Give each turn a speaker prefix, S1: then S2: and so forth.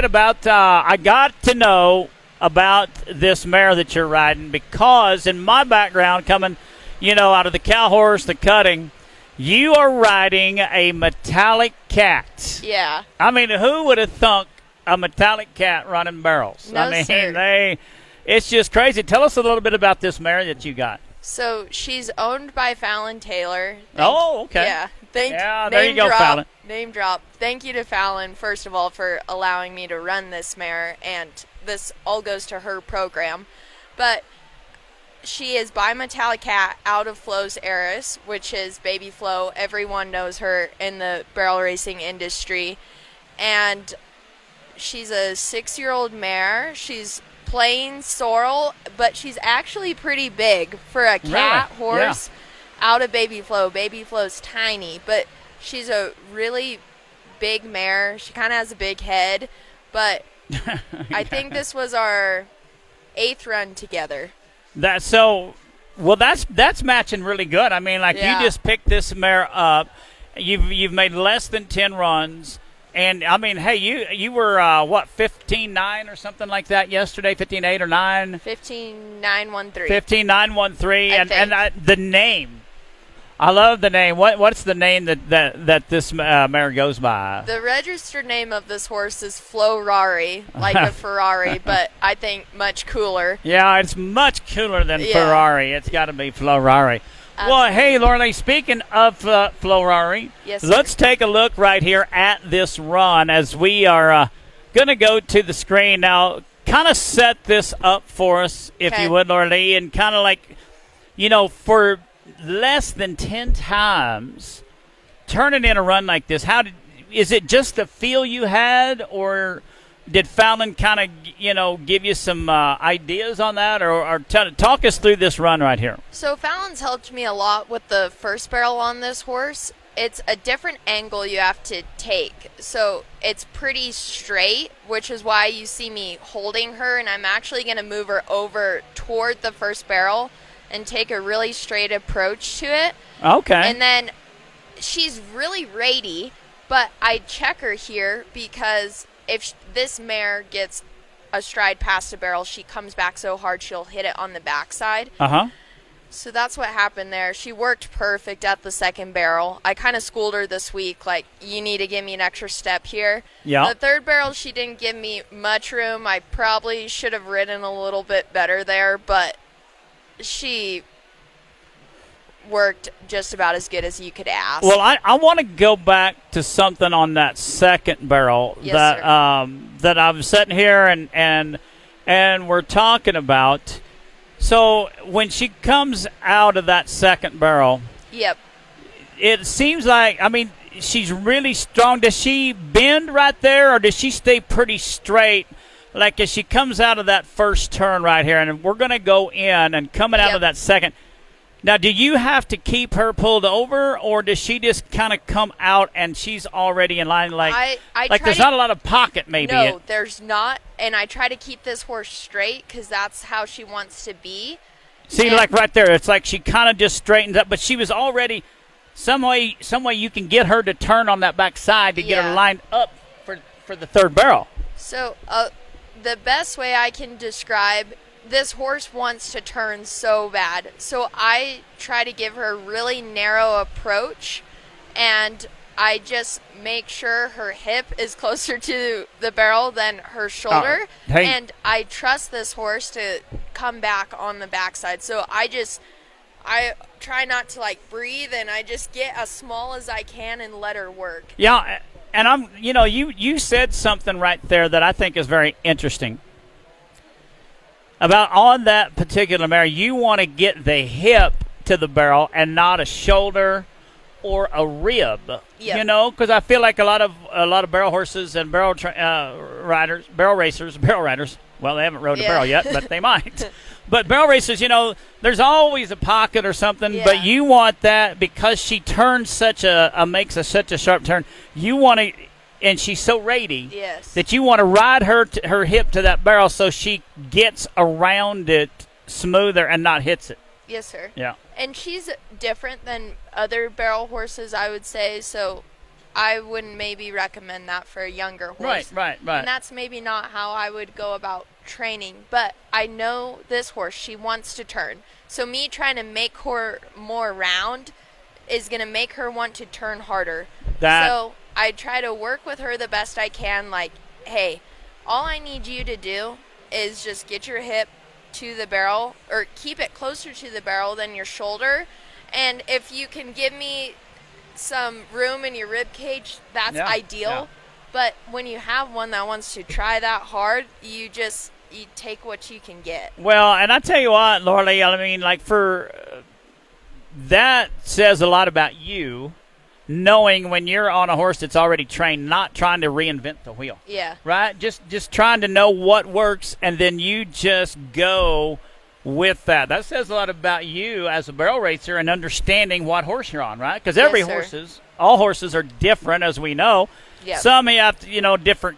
S1: About I got to know about this mare that you're riding because in my background coming, out of the cow horse, the cutting, you are riding a metallic cat.
S2: Yeah.
S1: I mean, who would have thunk a metallic cat running barrels?
S2: No,
S1: I mean,
S2: sir.
S1: It's just crazy. Tell us a little bit about this mare that you got.
S2: So she's owned by Fallon Taylor.
S1: Okay.
S2: Yeah.
S1: There you go, Fallon.
S2: Name drop. Thank you to Fallon, first of all, for allowing me to run this mare, and this all goes to her program. But she is by Metallic Cat out of Flo's heiress, which is Baby Flo. Everyone knows her in the barrel racing industry. And she's a 6-year-old mare. She's plain sorrel, but she's actually pretty big for a cat horse out of Baby Flo. Baby Flo's tiny, but she's a really big mare. She kind of has a big head, but I think this was our 8th run together.
S1: That's matching really good. I mean, you just picked this mare up. You've made less than 10 runs. And, I mean, hey, you were, 15-9 or something like that yesterday, 15-8 or 9?
S2: 15-9-1-3.
S1: 15-9-1-3. And the name, I love the name. What's the name that this mare goes by?
S2: The registered name of this horse is Florari, like a Ferrari, but I think much cooler.
S1: Yeah, it's much cooler than Ferrari. It's got to be Florari. Well, hey, Loralee, speaking of Florari,
S2: yes,
S1: let's take a look right here at this run as we are going to go to the screen. Now, kind of set this up for us, if you would, Loralee, and kind of for less than 10 times, turning in a run like this, is it just the feel you had, or did Fallon kind of, give you some ideas on that, or talk us through this run right here?
S2: So Fallon's helped me a lot with the first barrel on this horse. It's a different angle you have to take. So it's pretty straight, which is why you see me holding her, and I'm actually going to move her over toward the first barrel and take a really straight approach to it.
S1: Okay.
S2: And then she's really ratey, but I check her here because if this mare gets a stride past a barrel, she comes back so hard she'll hit it on the backside.
S1: Uh-huh.
S2: So that's what happened there. She worked perfect at the second barrel. I kind of schooled her this week, like, you need to give me an extra step here.
S1: Yeah.
S2: The third barrel, she didn't give me much room. I probably should have ridden a little bit better there, but she worked just about as good as you could ask.
S1: Well, I want to go back to something on that second barrel that I'm sitting here and we're talking about. So when she comes out of that second barrel,
S2: yep,
S1: it seems like, I mean, she's really strong. Does she bend right there, or does she stay pretty straight? Like as she comes out of that first turn right here, and we're going to go in and coming out of that second. Now, do you have to keep her pulled over, or does she just kind of come out and she's already in line? There's not a lot of pocket, maybe.
S2: No, there's not, and I try to keep this horse straight because that's how she wants to be.
S1: See, like right there, it's like she kind of just straightens up, but she was already some way you can get her to turn on that back side to get her lined up for the third barrel.
S2: So the best way I can describe, this horse wants to turn so bad. So I try to give her a really narrow approach, and I just make sure her hip is closer to the barrel than her shoulder. And I trust this horse to come back on the backside. So I try not to breathe, and I just get as small as I can and let her work.
S1: Yeah, and you said something right there that I think is very interesting. About on that particular mare, you want to get the hip to the barrel and not a shoulder or a rib.
S2: Yep.
S1: Because I feel like a lot of barrel horses and barrel riders. Well, they haven't rode a barrel yet, but they might. But barrel racers, there's always a pocket or something. Yeah. But you want that because she turns such a sharp turn. You want to. And she's so ratey that you want to ride her hip to that barrel so she gets around it smoother and not hits it.
S2: Yes, sir.
S1: Yeah.
S2: And she's different than other barrel horses, I would say. So I wouldn't maybe recommend that for a younger horse.
S1: Right.
S2: And that's maybe not how I would go about training. But I know this horse, she wants to turn. So me trying to make her more round is going to make her want to turn harder. So I try to work with her the best I can. Like, hey, all I need you to do is just get your hip to the barrel, or keep it closer to the barrel than your shoulder. And if you can give me some room in your rib cage, that's ideal. Yeah. But when you have one that wants to try that hard, you take what you can get.
S1: Well, and I tell you what, Loralee, I mean, like, for that says a lot about you, knowing when you're on a horse that's already trained, not trying to reinvent the wheel.
S2: Yeah.
S1: Right? Just trying to know what works, and then you just go with that. That says a lot about you as a barrel racer and understanding what horse you're on, right? Because all horses are different, as we know.
S2: Yep.
S1: Some have, different